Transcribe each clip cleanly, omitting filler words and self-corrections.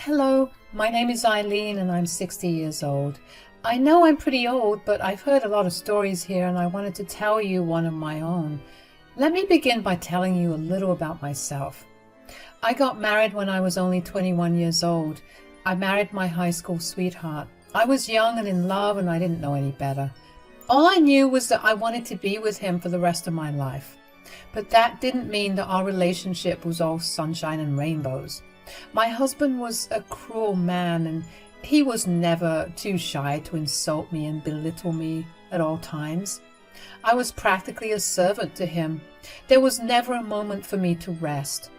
Hello, my name is Eileen and I'm 60 years old. I know I'm pretty old, but I've heard a lot of stories here and I wanted to tell you one of my own. Let me begin by telling you a little about myself. I got married when I was only 21 years old. I married my high school sweetheart. I was young and in love and I didn't know any better. All I knew was that I wanted to be with him for the rest of my life. But that didn't mean that our relationship was all sunshine and rainbows. My husband was a cruel man and he was never too shy to insult me and belittle me at all times. I was practically a servant to him. There was never a moment for me to rest.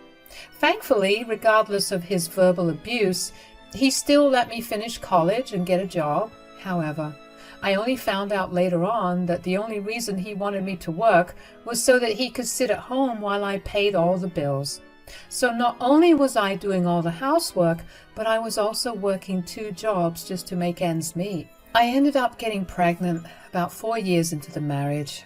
Thankfully, regardless of his verbal abuse, he still let me finish college and get a job. However, I only found out later on that the only reason he wanted me to work was so that he could sit at home while I paid all the bills. So not only was I doing all the housework, but I was also working 2 jobs just to make ends meet. I ended up getting pregnant about 4 years into the marriage,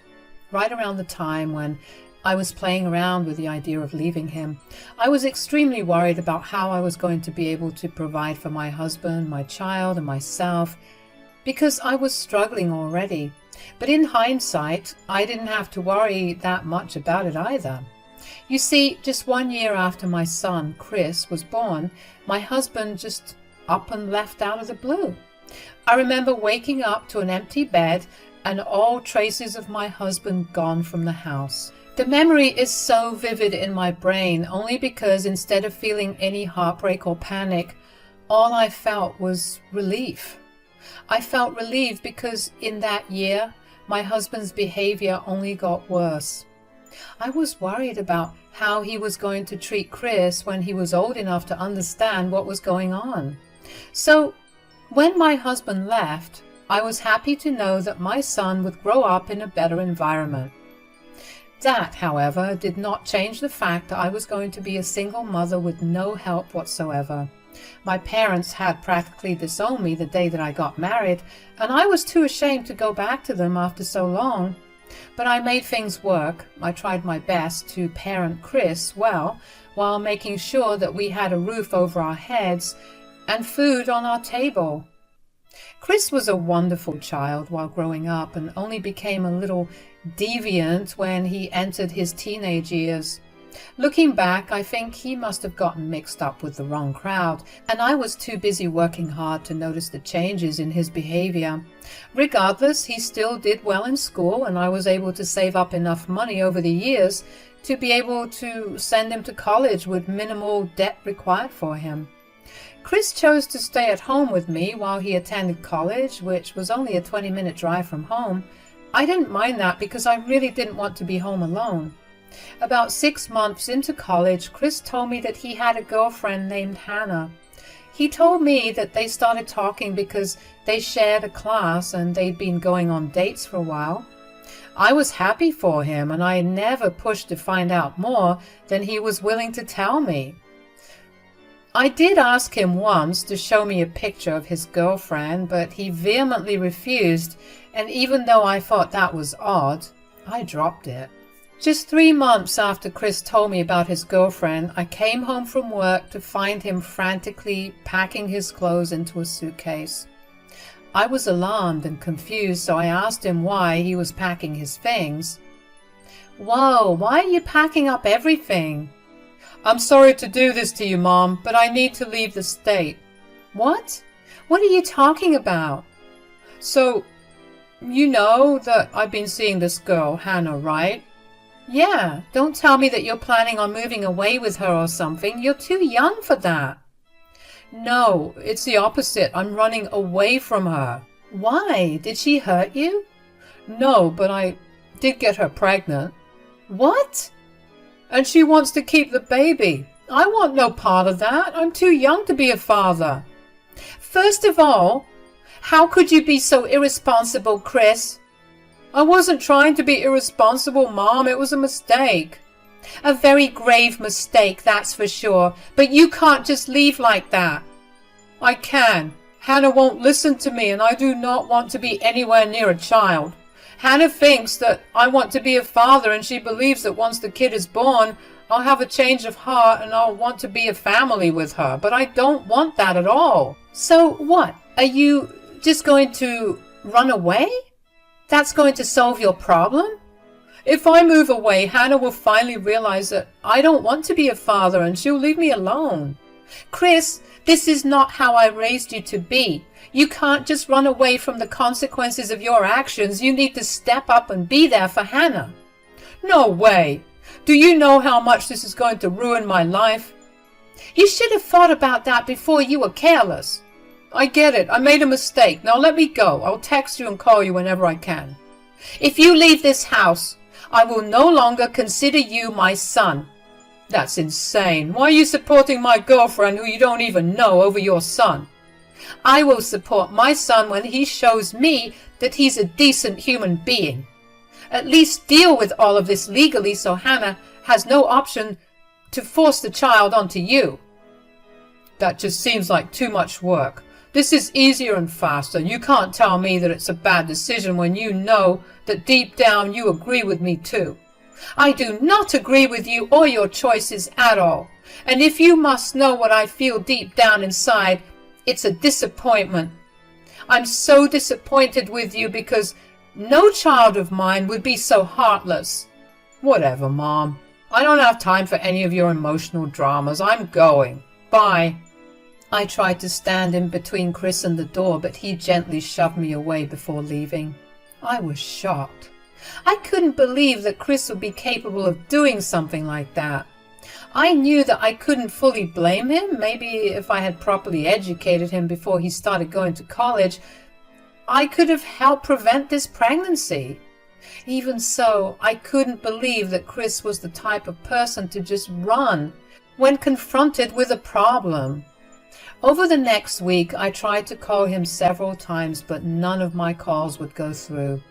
right around the time when I was playing around with the idea of leaving him. I was extremely worried about how I was going to be able to provide for my husband, my child, and myself, because I was struggling already. But in hindsight, I didn't have to worry that much about it either. You see, just 1 year after my son, Chris, was born, my husband just up and left out of the blue. I remember waking up to an empty bed and all traces of my husband gone from the house. The memory is so vivid in my brain only because instead of feeling any heartbreak or panic, all I felt was relief. I felt relieved because in that year, my husband's behavior only got worse. I was worried about how he was going to treat Chris when he was old enough to understand what was going on. So when my husband left, I was happy to know that my son would grow up in a better environment. That, however, did not change the fact that I was going to be a single mother with no help whatsoever. My parents had practically disowned me the day that I got married, and I was too ashamed to go back to them after so long. But I made things work. I tried my best to parent Chris well, while making sure that we had a roof over our heads and food on our table. Chris was a wonderful child while growing up and only became a little deviant when he entered his teenage years. Looking back, I think he must have gotten mixed up with the wrong crowd, and I was too busy working hard to notice the changes in his behavior. Regardless, he still did well in school, and I was able to save up enough money over the years to be able to send him to college with minimal debt required for him. Chris chose to stay at home with me while he attended college, which was only a 20-minute drive from home. I didn't mind that because I really didn't want to be home alone. About 6 months into college, Chris told me that he had a girlfriend named Hannah. He told me that they started talking because they shared a class and they'd been going on dates for a while. I was happy for him, and I never pushed to find out more than he was willing to tell me. I did ask him once to show me a picture of his girlfriend, but he vehemently refused, and even though I thought that was odd, I dropped it. Just 3 months after Chris told me about his girlfriend, I came home from work to find him frantically packing his clothes into a suitcase. I was alarmed and confused, so I asked him why he was packing his things. "Whoa, why are you packing up everything?" "I'm sorry to do this to you, Mom, but I need to leave the state." "What? What are you talking about?" "So, you know that I've been seeing this girl, Hannah, right?" "Yeah, don't tell me that you're planning on moving away with her or something. You're too young for that." "No, it's the opposite. I'm running away from her." "Why? Did she hurt you?" "No, but I did get her pregnant." "What?" "And she wants to keep the baby. I want no part of that. I'm too young to be a father." "First of all, how could you be so irresponsible, Chris?" "I wasn't trying to be irresponsible, Mom. It was a mistake." "A very grave mistake, that's for sure. But you can't just leave like that." "I can. Hannah won't listen to me, and I do not want to be anywhere near a child. Hannah thinks that I want to be a father, and she believes that once the kid is born, I'll have a change of heart and I'll want to be a family with her, but I don't want that at all. So what? Are you just going to run away? That's going to solve your problem? If I move away, Hannah will finally realize that I don't want to be a father and she'll leave me alone. Chris, this is not how I raised you to be. You can't just run away from the consequences of your actions. You need to step up and be there for Hannah. No way. Do you know how much this is going to ruin my life? You should have thought about that before you were careless. I get it. I made a mistake. Now let me go. I'll text you and call you whenever I can. If you leave this house, I will no longer consider you my son. That's insane. Why are you supporting my girlfriend who you don't even know over your son? I will support my son when he shows me that he's a decent human being. At least deal with all of this legally so Hannah has no option to force the child onto you. That just seems like too much work. This is easier and faster. You can't tell me that it's a bad decision when you know that deep down you agree with me too. I do not agree with you or your choices at all. And if you must know what I feel deep down inside, it's a disappointment. I'm so disappointed with you because no child of mine would be so heartless. Whatever, Mom. I don't have time for any of your emotional dramas. I'm going. Bye. I tried to stand in between Chris and the door, but he gently shoved me away before leaving. I was shocked. I couldn't believe that Chris would be capable of doing something like that. I knew that I couldn't fully blame him. Maybe if I had properly educated him before he started going to college, I could have helped prevent this pregnancy. Even so, I couldn't believe that Chris was the type of person to just run when confronted with a problem. Over the next week, I tried to call him several times, but none of my calls would go through.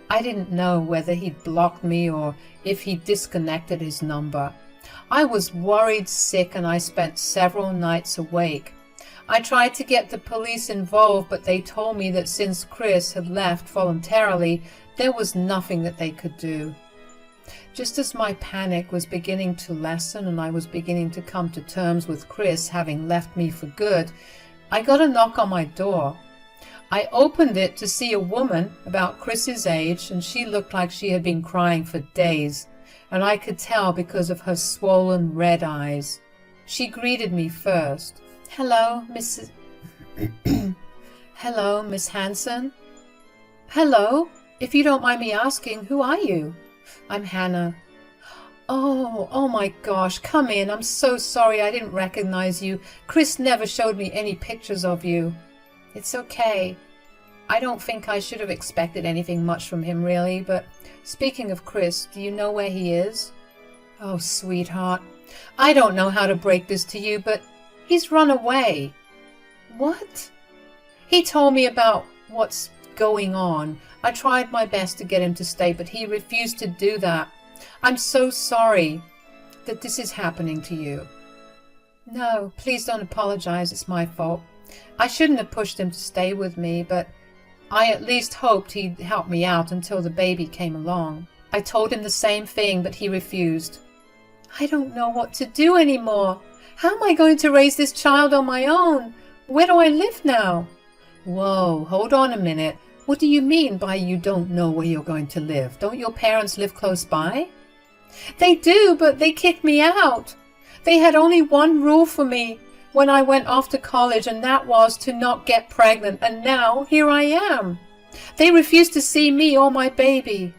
I didn't know whether he'd blocked me or if he disconnected his number. I was worried sick and I spent several nights awake. I tried to get the police involved, but they told me that since Chris had left voluntarily, there was nothing that they could do. Just as my panic was beginning to lessen and I was beginning to come to terms with Chris having left me for good, I got a knock on my door. I opened it to see a woman about Chris's age, and she looked like she had been crying for days, and I could tell because of her swollen red eyes. She greeted me first. Hello, Mrs. Hello, Miss Hanson. Hello. If you don't mind me asking, who are you? I'm Hannah. Oh my gosh, come in. I'm so sorry I didn't recognize you. Chris never showed me any pictures of you. It's okay. I don't think I should have expected anything much from him really, but speaking of Chris, do you know where he is? Oh, sweetheart, I don't know how to break this to you, but he's run away. What? He told me about what's going on. I tried my best to get him to stay, but he refused to do that. I'm so sorry that this is happening to you. No, please don't apologize. It's my fault. I shouldn't have pushed him to stay with me, but I at least hoped he'd help me out until the baby came along. I told him the same thing, but he refused. I don't know what to do anymore. How am I going to raise this child on my own? Where do I live now? Whoa, hold on a minute. What do you mean by you don't know where you're going to live? Don't your parents live close by? They do, but they kicked me out. They had only one rule for me when I went off to college, and that was to not get pregnant, and now here I am. They refuse to see me or my baby.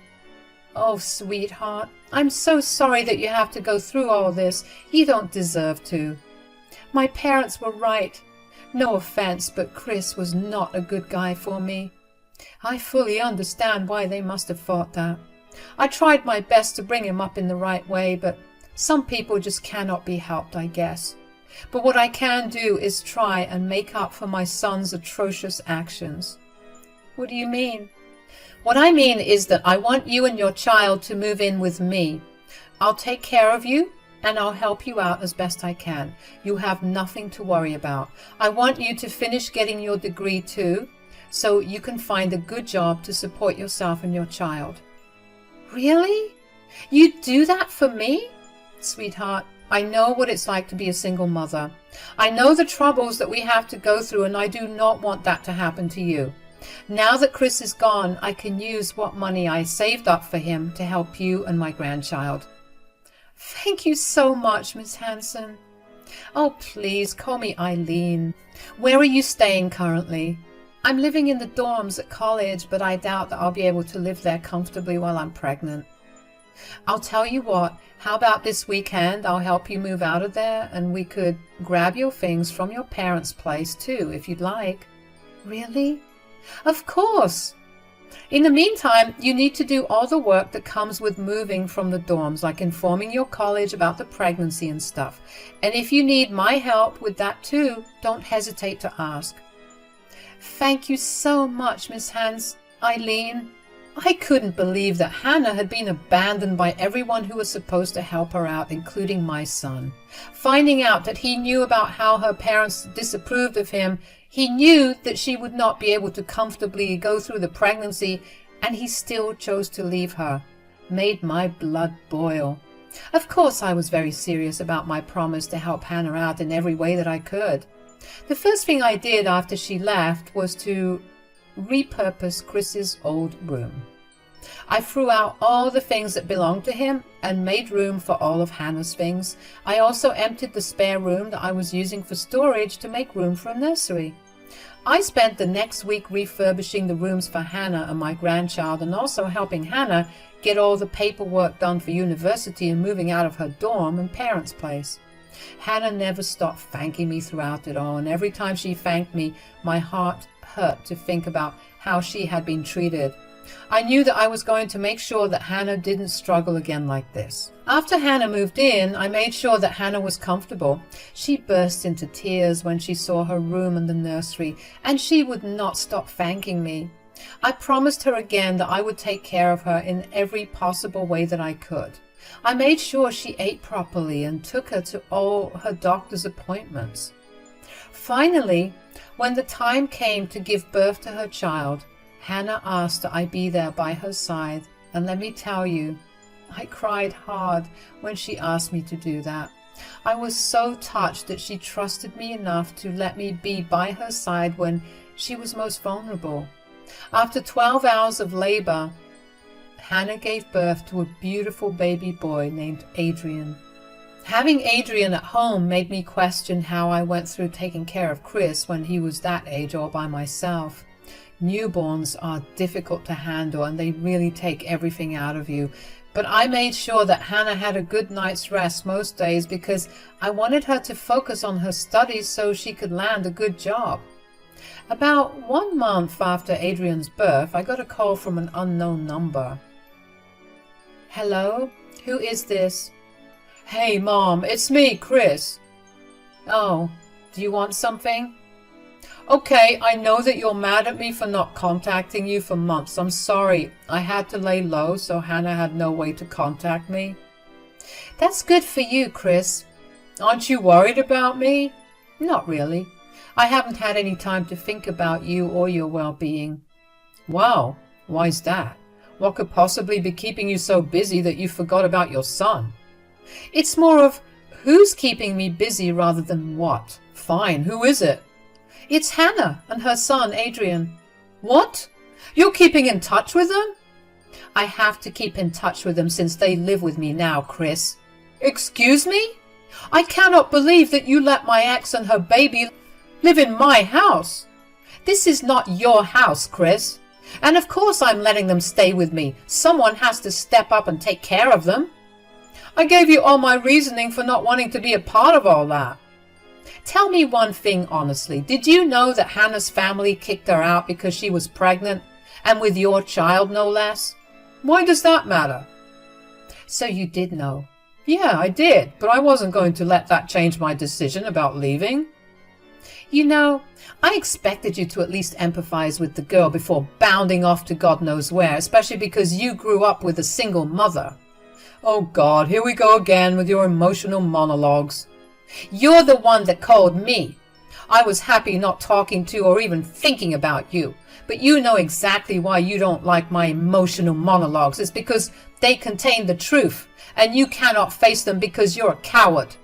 Oh, sweetheart, I'm so sorry that you have to go through all this. You don't deserve to. My parents were right. No offense, but Chris was not a good guy for me. I fully understand why they must have thought that. I tried my best to bring him up in the right way, but some people just cannot be helped, I guess. But what I can do is try and make up for my son's atrocious actions. What do you mean? What I mean is that I want you and your child to move in with me. I'll take care of you and I'll help you out as best I can. You have nothing to worry about. I want you to finish getting your degree too, so you can find a good job to support yourself and your child. Really? You'd do that for me? Sweetheart, I know what it's like to be a single mother. I know the troubles that we have to go through, and I do not want that to happen to you. Now that Chris is gone, I can use what money I saved up for him to help you and my grandchild. Thank you so much, Miss Hanson. Oh, please call me Eileen. Where are you staying currently? I'm living in the dorms at college, but I doubt that I'll be able to live there comfortably while I'm pregnant. I'll tell you what, how about this weekend I'll help you move out of there, and we could grab your things from your parents' place too, if you'd like. Really? Of course! In the meantime, you need to do all the work that comes with moving from the dorms, like informing your college about the pregnancy and stuff. And if you need my help with that too, don't hesitate to ask. Thank you so much, Miss Eileen. I couldn't believe that Hannah had been abandoned by everyone who was supposed to help her out, including my son. Finding out that he knew about how her parents disapproved of him, he knew that she would not be able to comfortably go through the pregnancy, and he still chose to leave her. Made my blood boil. Of course, I was very serious about my promise to help Hannah out in every way that I could. The first thing I did after she left was to repurpose Chris's old room. I threw out all the things that belonged to him and made room for all of Hannah's things. I also emptied the spare room that I was using for storage to make room for a nursery. I spent the next week refurbishing the rooms for Hannah and my grandchild, and also helping Hannah get all the paperwork done for university and moving out of her dorm and parents' place. Hannah never stopped thanking me throughout it all, and every time she thanked me, my heart hurt to think about how she had been treated. I knew that I was going to make sure that Hannah didn't struggle again like this. After Hannah moved in, I made sure that Hannah was comfortable. She burst into tears when she saw her room and the nursery, and she would not stop thanking me. I promised her again that I would take care of her in every possible way that I could. I made sure she ate properly and took her to all her doctor's appointments. Finally, when the time came to give birth to her child, Hannah asked that I be there by her side, and let me tell you, I cried hard when she asked me to do that. I was so touched that she trusted me enough to let me be by her side when she was most vulnerable. After 12 hours of labor, Hannah gave birth to a beautiful baby boy named Adrian. Having Adrian at home made me question how I went through taking care of Chris when he was that age all by myself. Newborns are difficult to handle, and they really take everything out of you. But I made sure that Hannah had a good night's rest most days because I wanted her to focus on her studies so she could land a good job. About 1 month after Adrian's birth, I got a call from an unknown number. Hello? Who is this? Hey, Mom, it's me, Chris. Oh, do you want something? Okay, I know that you're mad at me for not contacting you for months. I'm sorry. I had to lay low, so Hannah had no way to contact me. That's good for you, Chris. Aren't you worried about me? Not really. I haven't had any time to think about you or your well-being. Wow, why's that? What could possibly be keeping you so busy that you forgot about your son? It's more of who's keeping me busy rather than what. Fine, who is it? It's Hannah and her son, Adrian. What? You're keeping in touch with them? I have to keep in touch with them since they live with me now, Chris. Excuse me? I cannot believe that you let my ex and her baby live in my house. This is not your house, Chris. And of course I'm letting them stay with me. Someone has to step up and take care of them. I gave you all my reasoning for not wanting to be a part of all that. Tell me one thing honestly. Did you know that Hannah's family kicked her out because she was pregnant, and with your child no less? Why does that matter? So you did know. Yeah, I did, but I wasn't going to let that change my decision about leaving. You know, I expected you to at least empathize with the girl before bounding off to God knows where, especially because you grew up with a single mother. Oh God, here we go again with your emotional monologues. You're the one that called me. I was happy not talking to or even thinking about you. But you know exactly why you don't like my emotional monologues. It's because they contain the truth, and you cannot face them because you're a coward.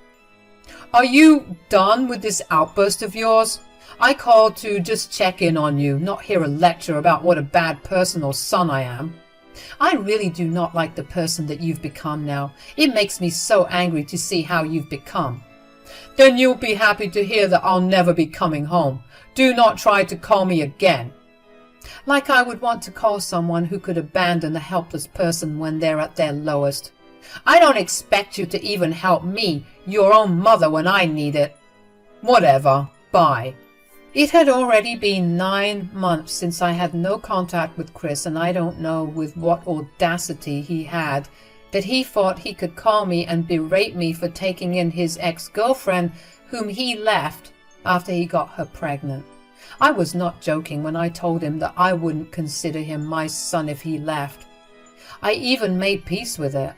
Are you done with this outburst of yours? I called to just check in on you, not hear a lecture about what a bad person or son I am. I really do not like the person that you've become now. It makes me so angry to see how you've become. Then you'll be happy to hear that I'll never be coming home. Do not try to call me again. Like I would want to call someone who could abandon a helpless person when they're at their lowest. I don't expect you to even help me, your own mother, when I need it. Whatever. Bye. It had already been 9 months since I had no contact with Chris, and I don't know with what audacity he had that he thought he could call me and berate me for taking in his ex-girlfriend whom he left after he got her pregnant. I was not joking when I told him that I wouldn't consider him my son if he left. I even made peace with it.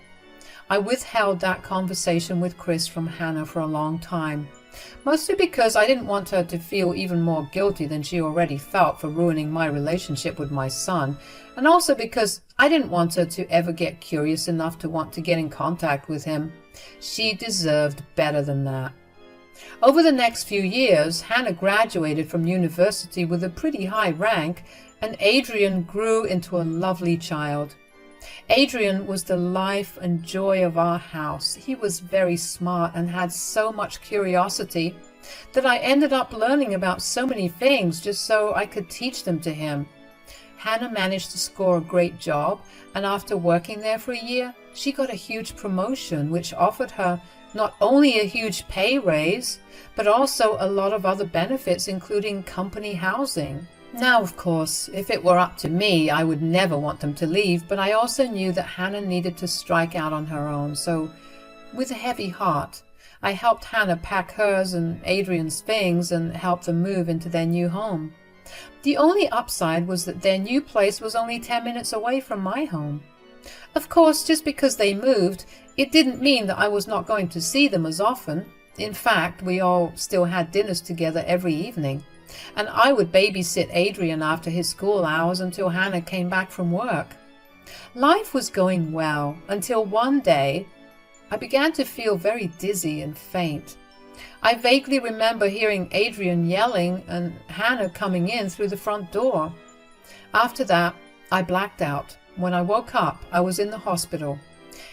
I withheld that conversation with Chris from Hannah for a long time, mostly because I didn't want her to feel even more guilty than she already felt for ruining my relationship with my son, and also because I didn't want her to ever get curious enough to want to get in contact with him. She deserved better than that. Over the next few years, Hannah graduated from university with a pretty high rank, and Adrian grew into a lovely child. Adrian was the life and joy of our house. He was very smart and had so much curiosity that I ended up learning about so many things just so I could teach them to him. Hannah managed to score a great job, and after working there for a year, she got a huge promotion which offered her not only a huge pay raise, but also a lot of other benefits, including company housing. Now, of course, if it were up to me, I would never want them to leave, but I also knew that Hannah needed to strike out on her own, so with a heavy heart, I helped Hannah pack hers and Adrian's things and help them move into their new home. The only upside was that their new place was only 10 minutes away from my home. Of course, just because they moved, it didn't mean that I was not going to see them as often. In fact, we all still had dinners together every evening, and I would babysit Adrian after his school hours until Hannah came back from work. Life was going well until one day I began to feel very dizzy and faint. I vaguely remember hearing Adrian yelling and Hannah coming in through the front door. After that, I blacked out. When I woke up, I was in the hospital.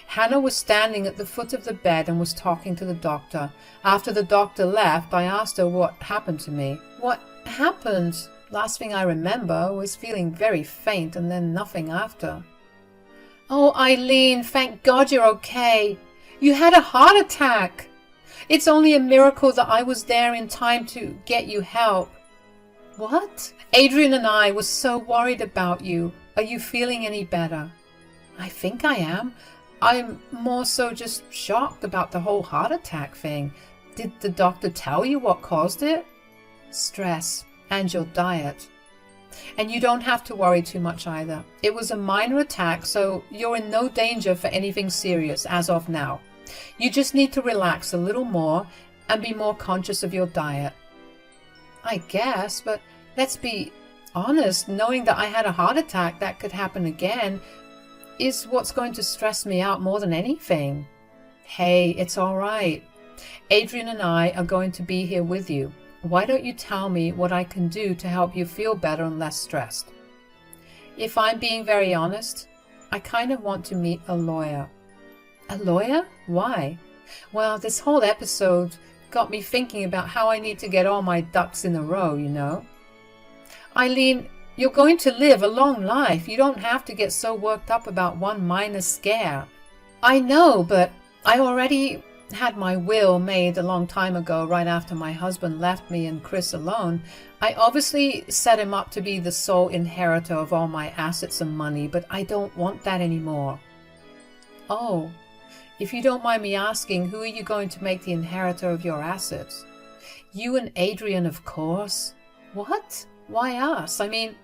Hannah was standing at the foot of the bed and was talking to the doctor. After the doctor left, I asked her what happened to me. What happened? Last thing I remember was feeling very faint and then nothing after. Oh, Eileen, thank God you're okay. You had a heart attack. It's only a miracle that I was there in time to get you help. What? Adrian and I were so worried about you. Are you feeling any better? I think I am. I'm more so just shocked about the whole heart attack thing. Did the doctor tell you what caused it? Stress and your diet. And you don't have to worry too much either. It was a minor attack, so you're in no danger for anything serious as of now. You just need to relax a little more and be more conscious of your diet. I guess, but let's be honest, knowing that I had a heart attack that could happen again is what's going to stress me out more than anything. Hey, it's all right. Adrian and I are going to be here with you. Why don't you tell me what I can do to help you feel better and less stressed? If I'm being very honest, I kind of want to meet a lawyer. A lawyer? Why? Well, this whole episode got me thinking about how I need to get all my ducks in a row, you know. Eileen, you're going to live a long life. You don't have to get so worked up about one minor scare. I know, but I already had my will made a long time ago, right after my husband left me and Chris alone. I obviously set him up to be the sole inheritor of all my assets and money, but I don't want that anymore. Oh, if you don't mind me asking, who are you going to make the inheritor of your assets? You and Adrian, of course. What? Why us? I mean,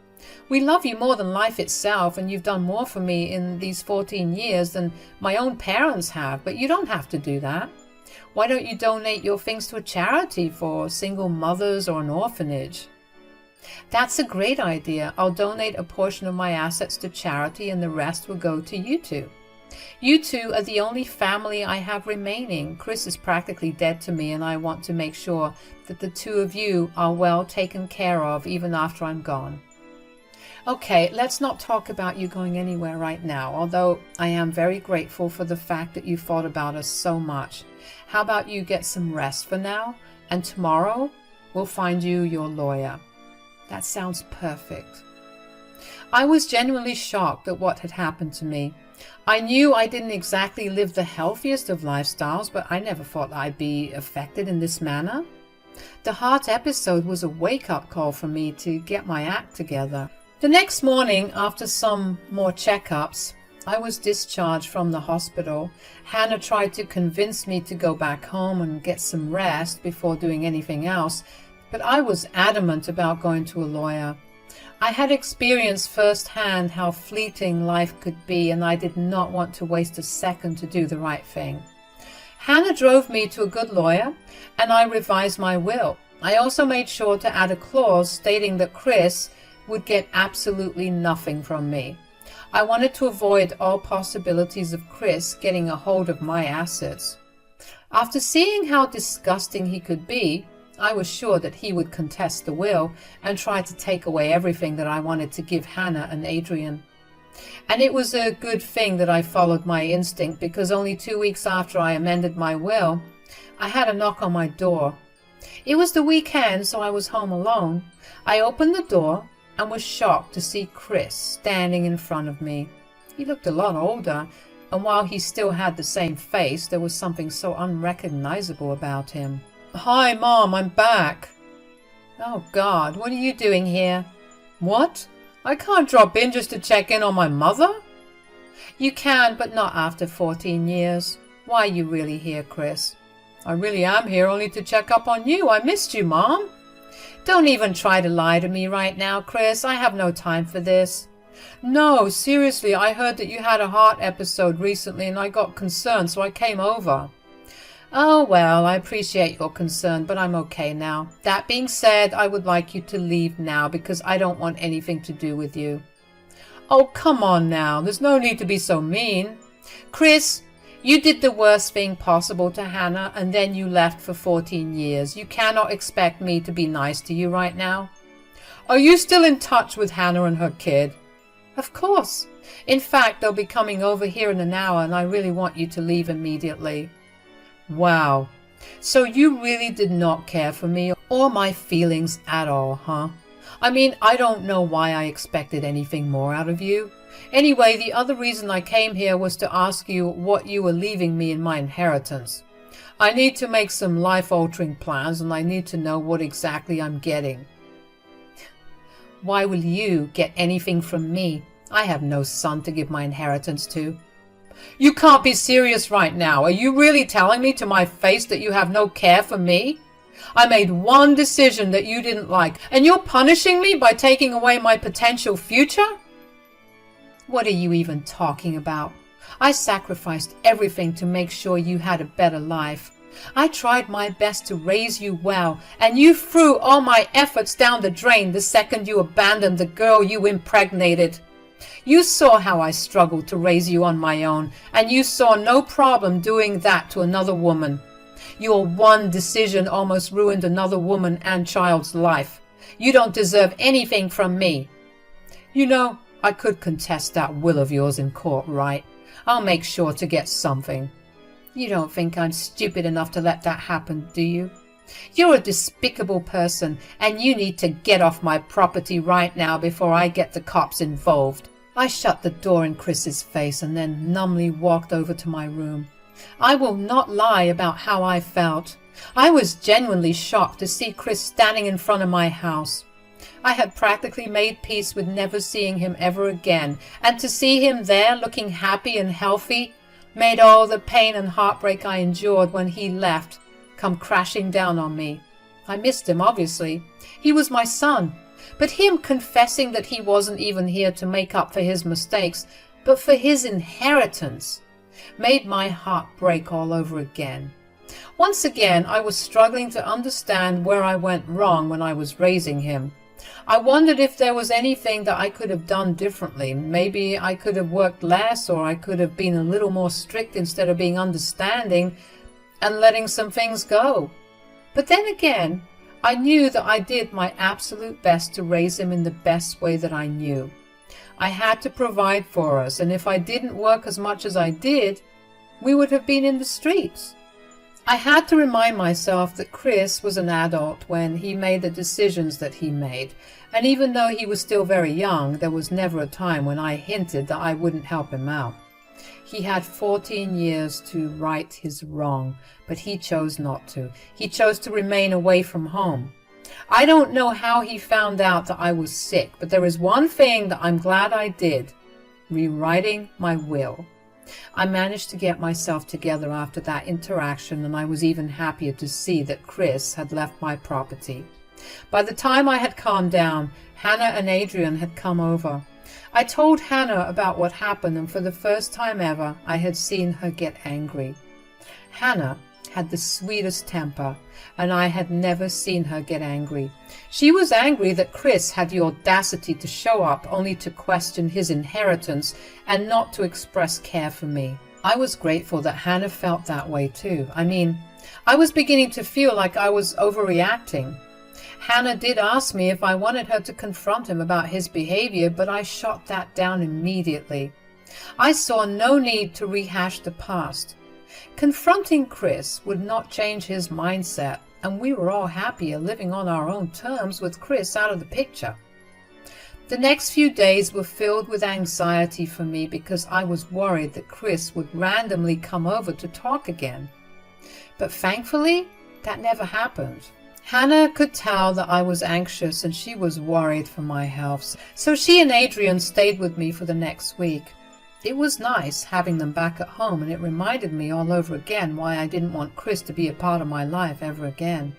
we love you more than life itself, and you've done more for me in these 14 years than my own parents have, but you don't have to do that. Why don't you donate your things to a charity for single mothers or an orphanage? That's a great idea. I'll donate a portion of my assets to charity and the rest will go to you two. You two are the only family I have remaining. Chris is practically dead to me, and I want to make sure that the two of you are well taken care of even after I'm gone. Okay, let's not talk about you going anywhere right now, although I am very grateful for the fact that you thought about us so much. How about you get some rest for now, and tomorrow we'll find you your lawyer. That sounds perfect. I was genuinely shocked at what had happened to me. I knew I didn't exactly live the healthiest of lifestyles, but I never thought I'd be affected in this manner. The heart episode was a wake-up call for me to get my act together. The next morning, after some more checkups, I was discharged from the hospital. Hannah tried to convince me to go back home and get some rest before doing anything else, but I was adamant about going to a lawyer. I had experienced firsthand how fleeting life could be, and I did not want to waste a second to do the right thing. Hannah drove me to a good lawyer, and I revised my will. I also made sure to add a clause stating that Chris would get absolutely nothing from me. I wanted to avoid all possibilities of Chris getting a hold of my assets. After seeing how disgusting he could be, I was sure that he would contest the will and try to take away everything that I wanted to give Hannah and Adrian. And it was a good thing that I followed my instinct, because only 2 weeks after I amended my will, I had a knock on my door. It was the weekend, so I was home alone. I opened the door and was shocked to see Chris standing in front of me. He looked a lot older, and while he still had the same face, there was something so unrecognizable about him. "Hi, Mom, I'm back." "Oh, God, what are you doing here?" "What? I can't drop in just to check in on my mother?" "You can, but not after 14 years. Why are you really here, Chris?" "I really am here only to check up on you. I missed you, Mom." "Don't even try to lie to me right now, Chris. I have no time for this." "No, seriously, I heard that you had a heart episode recently and I got concerned, so I came over." "Oh, well, I appreciate your concern, but I'm okay now. That being said, I would like you to leave now because I don't want anything to do with you." "Oh, come on now. There's no need to be so mean." "Chris, you did the worst thing possible to Hannah, and then you left for 14 years. You cannot expect me to be nice to you right now." "Are you still in touch with Hannah and her kid?" "Of course. In fact, they'll be coming over here in an hour, and I really want you to leave immediately." "Wow. So you really did not care for me or my feelings at all, huh? I mean, I don't know why I expected anything more out of you. Anyway, the other reason I came here was to ask you what you were leaving me in my inheritance. I need to make some life-altering plans, and I need to know what exactly I'm getting." "Why will you get anything from me? I have no son to give my inheritance to." "You can't be serious right now. Are you really telling me to my face that you have no care for me? I made one decision that you didn't like, and you're punishing me by taking away my potential future?" "What are you even talking about? I sacrificed everything to make sure you had a better life. I tried my best to raise you well, and you threw all my efforts down the drain the second you abandoned the girl you impregnated. You saw how I struggled to raise you on my own, and you saw no problem doing that to another woman. Your one decision almost ruined another woman and child's life. You don't deserve anything from me." "You know, I could contest that will of yours in court, right? I'll make sure to get something." "You don't think I'm stupid enough to let that happen, do you? You're a despicable person, and you need to get off my property right now before I get the cops involved." I shut the door in Chris's face and then numbly walked over to my room. I will not lie about how I felt. I was genuinely shocked to see Chris standing in front of my house. I had practically made peace with never seeing him ever again, and to see him there looking happy and healthy made all the pain and heartbreak I endured when he left come crashing down on me. I missed him, obviously. He was my son. But him confessing that he wasn't even here to make up for his mistakes, but for his inheritance, made my heart break all over again. Once again, I was struggling to understand where I went wrong when I was raising him. I wondered if there was anything that I could have done differently. Maybe I could have worked less, or I could have been a little more strict instead of being understanding and letting some things go. But then again, I knew that I did my absolute best to raise him in the best way that I knew. I had to provide for us, and if I didn't work as much as I did, we would have been in the streets. I had to remind myself that Chris was an adult when he made the decisions that he made, and even though he was still very young, there was never a time when I hinted that I wouldn't help him out. He had 14 years to right his wrong, but he chose not to. He chose to remain away from home. I don't know how he found out that I was sick, but there is one thing that I'm glad I did: rewriting my will. I managed to get myself together after that interaction, and I was even happier to see that Chris had left my property. By the time I had calmed down, Hannah and Adrian had come over. I told Hannah about what happened, and for the first time ever, I had seen her get angry. Hannah had the sweetest temper, and I had never seen her get angry. She was angry that Chris had the audacity to show up only to question his inheritance and not to express care for me. I was grateful that Hannah felt that way too. I was beginning to feel like I was overreacting. Hannah did ask me if I wanted her to confront him about his behavior, but I shot that down immediately. I saw no need to rehash the past. Confronting Chris would not change his mindset, and we were all happier living on our own terms with Chris out of the picture. The next few days were filled with anxiety for me because I was worried that Chris would randomly come over to talk again. But thankfully, that never happened. Hannah could tell that I was anxious and she was worried for my health, so she and Adrian stayed with me for the next week. It was nice having them back at home, and it reminded me all over again why I didn't want Chris to be a part of my life ever again.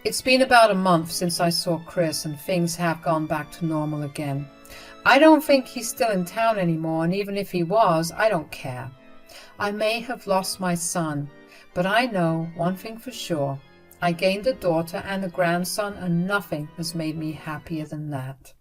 It's been about a month since I saw Chris, and things have gone back to normal again. I don't think he's still in town anymore, and even if he was, I don't care. I may have lost my son, but I know one thing for sure. I gained a daughter and a grandson, and nothing has made me happier than that.